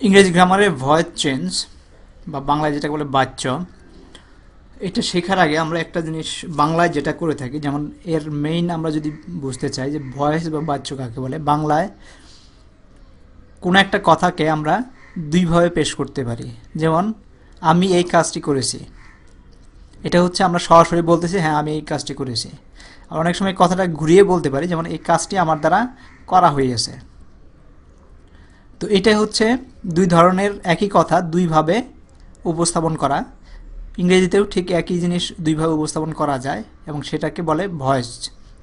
ইংরেজি গ্রামারে voice change বা বাংলায় যেটাকে বলে বাচ্য, এটা শেখার আগে আমরা একটা জিনিস বাংলায় যেটা করে থাকি, যেমন এর মেইন আমরা যদি বুঝতে চাই যে ভয়েস বা বাচ্য কাকে বলে, বাংলায় কোনো একটা কথাকে আমরা দুইভাবে পেশ করতে পারি। যেমন আমি এই কাজটি করেছি, এটা হচ্ছে আমরা সরাসরি বলতেছি হ্যাঁ আমি এই কাজটি করেছি। আর অনেক সময় কথাটা ঘুরিয়ে বলতে পারি, যেমন এই কাজটি আমার দ্বারা করা হয়েছে। তো এটাই হচ্ছে দুই ধরনের একই কথা দুইভাবে উপস্থাপন করা। ইংরেজিতেও ঠিক একই জিনিস দুইভাবে উপস্থাপন করা যায় এবং সেটাকে বলে ভয়েস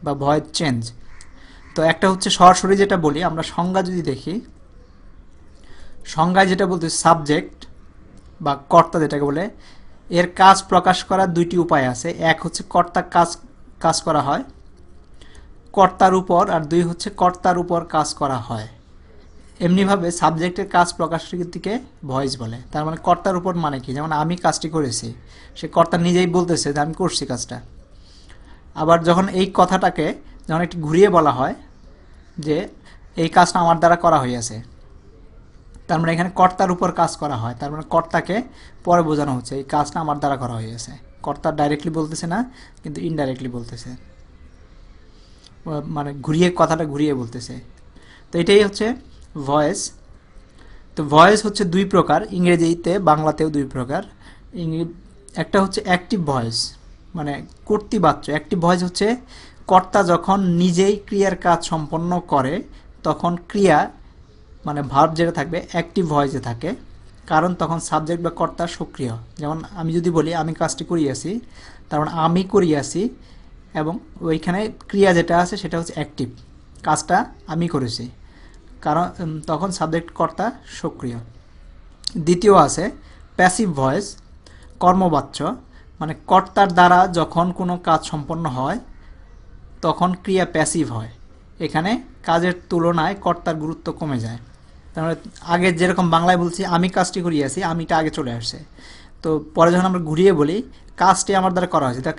বা ভয়েস চেঞ্জ। তো একটা হচ্ছে সরাসরি যেটা বলি, আমরা সংজ্ঞা যদি দেখি, সংজ্ঞায় যেটা বলতে সাবজেক্ট বা কর্তা যেটাকে বলে, এর কাজ প্রকাশ করার দুইটি উপায় আছে। এক হচ্ছে কর্তা কাজ কাজ করা হয় কর্তার উপর, আর দুই হচ্ছে কর্তার উপর কাজ করা হয়। এমনিভাবে সাবজেক্টের কাজ প্রকাশের দিকে ভয়েস বলে। তার মানে কর্তার উপর মানে কি, যেমন আমি কাজটি করেছি, সে কর্তা নিজেই বলতেছে যে আমি করছি কাজটা। আবার যখন এই কথাটাকে যখন একটু ঘুরিয়ে বলা হয় যে এই কাজটা আমার দ্বারা করা হয়েছে, তার মানে এখানে কর্তার উপর কাজ করা হয়, তার মানে কর্তাকে পরে বোঝানো হচ্ছে এই কাজটা আমার দ্বারা করা হয়েছে। কর্তা ডাইরেক্টলি বলতেছে না, কিন্তু ইনডাইরেক্টলি বলতেছে, মানে ঘুরিয়ে কথাটা ঘুরিয়ে বলতেছে। তো এটাই হচ্ছে ভয়েস। তো ভয়েস হচ্ছে দুই প্রকার, ইংরেজিতে বাংলাতেও দুই প্রকার। একটা হচ্ছে অ্যাক্টিভ ভয়েস, মানে কর্তৃবাচ্য। অ্যাক্টিভ ভয়েস হচ্ছে কর্তা যখন নিজেই ক্রিয়ার কাজ সম্পন্ন করে তখন ক্রিয়া মানে ভার্ব যেটা থাকবে অ্যাক্টিভ ভয়েসে থাকে, কারণ তখন সাবজেক্ট বা কর্তা সক্রিয়। যেমন আমি যদি বলি আমি কাজটি করিয়াছি, তার মানে আমি করিয়াছি এবং ওইখানে ক্রিয়া যেটা আছে সেটা হচ্ছে অ্যাক্টিভ, কাজটা আমি করেছি, কারণ তখন সাবজেক্ট কর্তা সক্রিয়। দ্বিতীয় আছে প্যাসিভ ভয়েস, কর্মবাচ্য, মানে কর্তার দ্বারা যখন কোনো কাজ সম্পন্ন হয় তখন ক্রিয়া প্যাসিভ হয়। এখানে কাজের তুলনায় কর্তার গুরুত্ব কমে যায়। তাহলে আগে যেরকম বাংলায় বলছি আমি কাজটি করিয়াছি, আমিটা আগে চলে আসছে। তো পরে যখন আমরা ঘুরিয়ে বলি কাজটি আমার দ্বারা করা হয়েছে, তা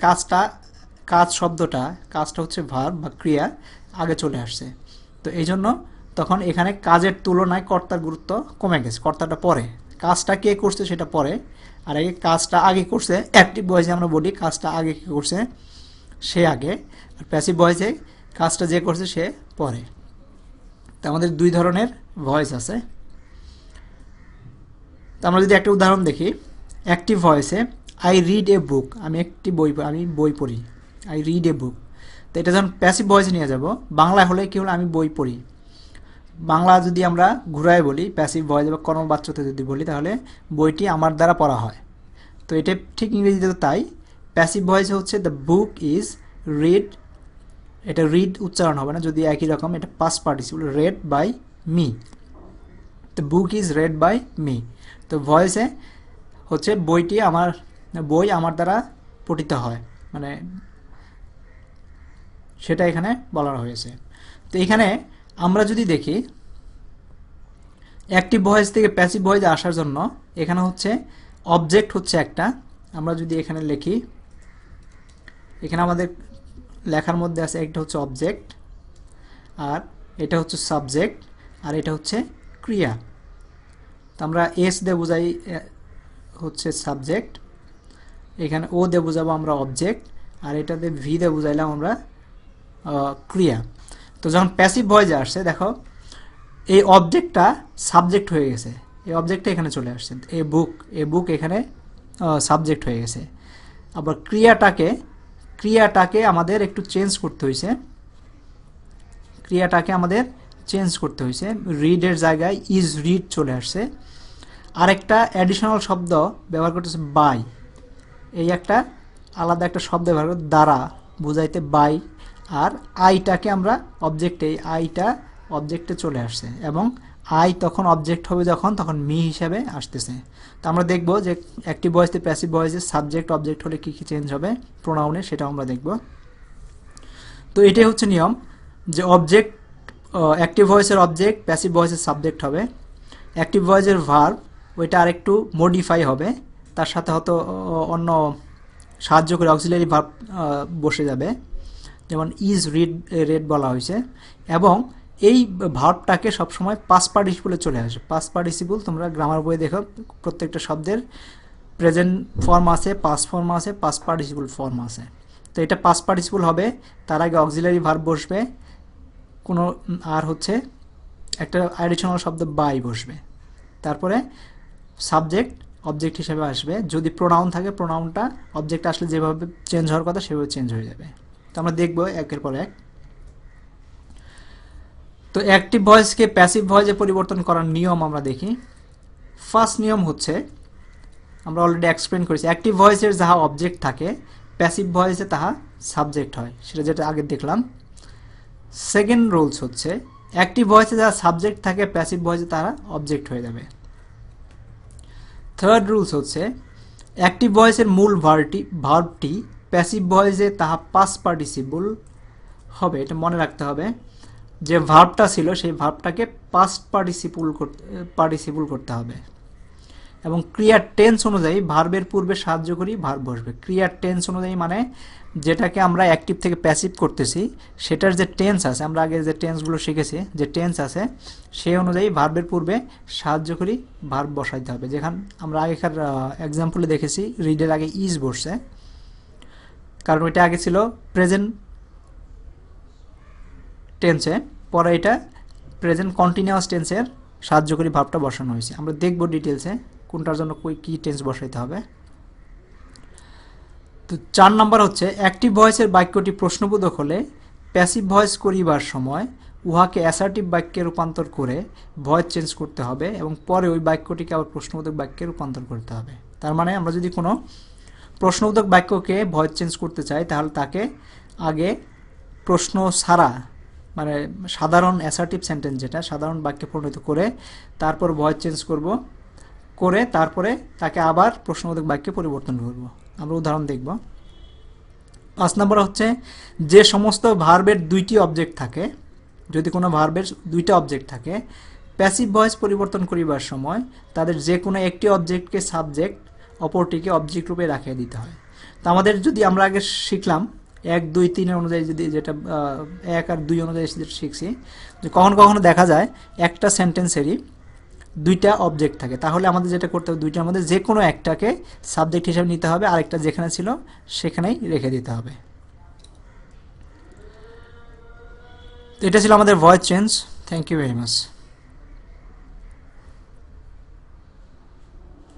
কাজ শব্দটা, কাজটা হচ্ছে ভার্ব বা ক্রিয়া, আগে চলে আসছে। তো এই জন্য তখন এখানে কাজের তুলনায় কর্তার গুরুত্ব কমে গেছে, কর্তাটা পরে, কাজটা কে করছে সেটা পরে, আর আগে কাজটা আগে করছে। অ্যাক্টিভ ভয়েসে আমরা বলি কাজটা আগে কে করছে, সে আগে, আর প্যাসিভ ভয়েসে কাজটা যে করছে সে পরে। তো আমাদের দুই ধরনের ভয়েস আছে। তো আমরা যদি একটা উদাহরণ দেখি, অ্যাক্টিভ ভয়েসে আই রিড এ বুক, আমি বই পড়ি, আই রিড এ বুক। তো এটা যখন প্যাসিভ ভয়েসে নিয়ে যাব, বাংলায় হলে কি হলো আমি বই পড়ি। বাংলা যদি আমরা ঘুরায় বলি প্যাসিভ ভয়েস বা কর্মবাচ্যতে যদি বলি, তাহলে বইটি আমার দ্বারা পড়া হয়। তো এটা ঠিক ইংরেজিতে তাই। প্যাসিভ ভয়েসে হচ্ছে দ্য বুক ইজ রিড, এটা রিড উচ্চারণ হবে না, যদি একই রকম, এটা past participle, read by me, the book is read by me. তো ভয়েসে হচ্ছে বই আমার দ্বারা পঠিত হয়, মানে সেটা এখানে বলা হয়েছে। তো এখানে আমরা যদি দেখি অ্যাক্টিভ ভয়েস থেকে প্যাসিভ ভয়েসে আসার জন্য এখানে হচ্ছে অবজেক্ট হচ্ছে একটা, আমরা যদি এখানে লিখি, এখানে আমাদের লেখার মধ্যে আছে একটা হচ্ছে অবজেক্ট, আর এটা হচ্ছে সাবজেক্ট, আর এটা হচ্ছে ক্রিয়া। তো আমরা এস দিয়ে বোঝাই হচ্ছে সাবজেক্ট, এখানে ও দিয়ে বোঝাবো আমরা অবজেক্ট, আর এটাতে ভি দিয়ে বোঝাইলাম আমরা ক্রিয়া। তো যখন প্যাসিভ ভয়েসে আসছে দেখো এই অবজেক্টটা সাবজেক্ট হয়ে গেছে, এই অবজেক্টটা এখানে চলে আসছে, এ বুক এখানে সাবজেক্ট হয়ে গেছে। আবার ক্রিয়াটাকে আমাদের একটু চেঞ্জ করতে হয়েছে, রিডের জায়গায় ইজ রিড চলে আসছে। আরেকটা অ্যাডিশনাল শব্দ ব্যবহার করতেছে বাই, এই একটা আলাদা একটা শব্দ ব্যবহার করে দ্বারা বোঝাইতে বাই, আর আইটাকে আমরা অবজেক্টে, আইটা অবজেক্টে চলে আসছে, এবং আই তখন অবজেক্ট হবে তখন মি হিসাবে আসতেছে। তো আমরা দেখব যে অ্যাক্টিভ ভয়েস থেকে প্যাসিভ ভয়েসে সাবজেক্ট অবজেক্ট হলে কী কী চেঞ্জ হবে প্রোনাউনে, সেটাও আমরা দেখব। তো এটাই হচ্ছে নিয়ম যে অবজেক্ট, অ্যাক্টিভ ভয়েসের অবজেক্ট, প্যাসিভ ভয়েসের সাবজেক্ট হবে। অ্যাক্টিভ ভয়েসের ভার্ব ওইটা আরেকটু মডিফাই হবে, তার সাথে হয়তো অন্য সাহায্য করে অক্সিলারি ভার্ব বসে যাবে, যেমন ইজ রিড বলা হয়েছে। এবং এই ভার্বটাকে সবসময় পাস্ট পার্টিসিপলে চলে আসে। পাস্ট পার্টিসিপল তোমরা গ্রামার বইয়ে দেখো প্রত্যেকটা শব্দের প্রেজেন্ট ফর্ম আছে, পাস্ট ফর্ম আছে, পাস্ট পার্টিসিপল ফর্ম আছে। তো এটা পাস্ট পার্টিসিপল হবে, তার আগে অক্সিলারি ভার্ব বসবে কোনো, আর হচ্ছে একটা অ্যাডিশনাল শব্দ বাই বসবে, তারপরে সাবজেক্ট অবজেক্ট হিসেবে আসবে। যদি প্রোনাউন থাকে প্রোনাউনটা অবজেক্ট আসলে যেভাবে চেঞ্জ হওয়ার কথা সেভাবে চেঞ্জ হয়ে যাবে। তো আমরা দেখব একের পর এক। তো অ্যাক্টিভ ভয়েসকে প্যাসিভ ভয়েসে পরিবর্তন করার নিয়ম আমরা দেখি। ফার্স্ট নিয়ম হচ্ছে, আমরা অলরেডি এক্সপ্লেন করেছি, অ্যাক্টিভ ভয়েসের যাহা অবজেক্ট থাকে প্যাসিভ ভয়েসে তাহা সাবজেক্ট হয়, সেটা যেটা আগে দেখলাম। সেকেন্ড রুলস হচ্ছে, অ্যাক্টিভ ভয়েসে যাহা সাবজেক্ট থাকে প্যাসিভ ভয়েসে তারা অবজেক্ট হয়ে যাবে। থার্ড রুলস হচ্ছে, অ্যাক্টিভ ভয়েসের মূল ভার্বটি প্যাসিভ ভয়েসে তাহা পাস্ট পার্টিসিপল হবে। এটা মনে রাখতে হবে, যে ভার্বটা ছিল সেই ভার্বটাকে পাস্ট পার্টিসিপল করতে হবে। এবং ক্রিয়ার টেন্স অনুযায়ী ভার্বের পূর্বে সাহায্যকারী ভার্ব বসবে। ক্রিয়ার টেন্স অনুযায়ী মানে যেটাকে আমরা অ্যাক্টিভ থেকে প্যাসিভ করতেছি সেটার যে টেন্স আছে, আমরা আগে যে টেন্সগুলো শিখেছি, যে টেন্স আছে সেই অনুযায়ী ভার্বের পূর্বে সাহায্যকারী ভার্ব বসাইতে হবে। যেখানে আমরা আগেকার এক্সাম্পলে দেখেছি রিডের আগে ইজ বসছে, কারণ ওইটা আগে ছিল প্রেজেন্ট টেন্সে, পরে এটা প্রেজেন্ট কন্টিনিউয়াস টেন্সের সাহায্যকারী ভার্বটা বসানো হয়েছে। আমরা দেখব ডিটেলসে কোনটার জন্য কী টেন্স বসাইতে হবে। তো 4 নাম্বার হচ্ছে, অ্যাক্টিভ ভয়েসের বাক্যটি প্রশ্নবোধক হলে প্যাসিভ ভয়েস করিবার সময় উহাকে অ্যাসার্টিভ বাক্যে রূপান্তর করে ভয়েস চেঞ্জ করতে হবে এবং পরে ওই বাক্যটিকে আবার প্রশ্নবোধক বাক্যে রূপান্তর করতে হবে। তার মানে আমরা যদি কোনো প্রশ্নবোধক বাক্যকে ভয়েস চেঞ্জ করতে চাই তাহলে তাকে আগে প্রশ্ন ছাড়া, মানে সাধারণ অ্যাসার্টিভ সেন্টেন্স যেটা সাধারণ বাক্যে পরিণত করে তারপর ভয়েস চেঞ্জ করব, করে তারপরে তাকে আবার প্রশ্নবোধক বাক্যে পরিবর্তন করব। আমরা উদাহরণ দেখব। 5 নম্বর হচ্ছে, যে সমস্ত ভার্বের দুইটি অবজেক্ট থাকে, যদি কোনো ভার্বের দুইটা অবজেক্ট থাকে প্যাসিভ ভয়েস পরিবর্তন করিবার সময় তাদের যে কোনো একটি অবজেক্টকে সাবজেক্ট অপরটিকে অবজেক্ট রূপে রাখিয়ে দিতে হয়। তো আমাদের যদি আমরা আগে শিখলাম 1, 2, 3 অনুযায়ী, যদি যেটা 1 আর 2 অনুযায়ী যেটা শিখছি, যে কখনো কখনো দেখা যায় একটা সেন্টেন্সেরই দুইটা অবজেক্ট থাকে, তাহলে আমাদের যেটা করতে হবে দুইটার মধ্যে যে কোনো একটাকে সাবজেক্ট হিসেবে নিতে হবে, আরেকটা যেখানে ছিল সেখানেই রেখে দিতে হবে। তো এটা ছিল আমাদের voice change. Thank you very much.